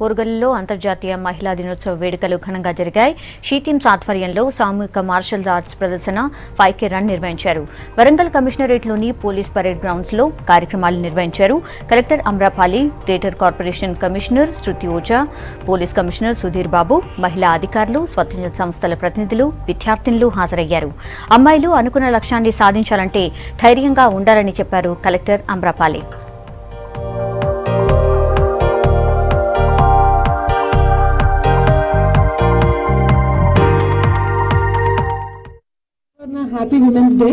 ఓరుగల్లులో అంతర్జాతీయ మహిళా దినోత్సవ వేడుకలు ఘనంగా జరిగాయి. షీ టీమ్స్ ఆధ్వర్యంలో సామూహిక మార్షల్ ఆర్ట్స్ ప్రదర్శన 5K రన్ నిర్వహించారు. వరంగల్ కమిషనరేట్లోని పోలీస్ పరేడ్ గ్రౌండ్స్ లో కార్యక్రమాలు నిర్వహించారు. Collector Amrapali, greater corporation commissioner Shruti Ojha, police commissioner Sudheer Babu, మహిళా అధికారులు, స్వచ్ఛంద సంస్థల ప్రతినిధులు, విద్యార్థినులు హాజరయ్యారు. అమ్మాయిలు అనుకున్న లక్ష్యాన్ని సాధించాలంటే ధైర్యంగా ఉండాలని చెప్పారు collector Amrapali. Happy women's day.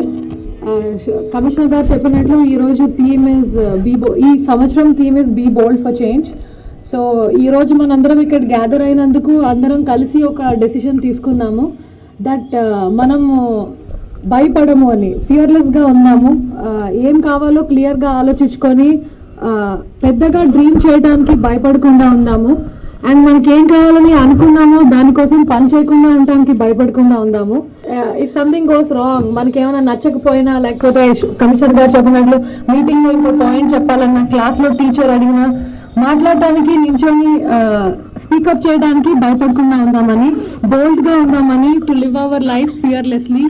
Commissioner గారు చెప్పినట్లు ఈరోజు థీమ్ ఇస్ ఈ సంవత్సరం theme is be bold for change. So ఈరోజు మనందరం ఇక్కడ గ్యాదర్ అయినందుకు అందరం కలిసి ఒక డెసిషన్ తీసుకున్నాము దట్ మనము భయపడము అని, ఫియర్లెస్గా ఉన్నాము. ఏం కావాలో క్లియర్గా ఆలోచించుకొని పెద్దగా డ్రీమ్ చేయడానికి భయపడకుండా ఉందాము. అండ్ మనకి ఏం కావాలని అనుకున్నామో దానికోసం పని చేయకుండా ఉండడానికి భయపడకుండా ఉందాము. ఇఫ్ సంథింగ్ గోస్ రాంగ్, మనకి ఏమైనా నచ్చకపోయినా, లేకపోతే కమిషనర్ గారు చెప్పినట్లు మీటింగ్లో ఇంకో పాయింట్ చెప్పాలన్నా, క్లాస్లో టీచర్ అడిగినా మాట్లాడటానికి, నించొని స్పీకప్ చేయడానికి భయపడకుండా ఉందామని, బోల్డ్గా ఉందామని, to live our life fearlessly.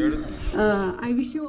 I wish you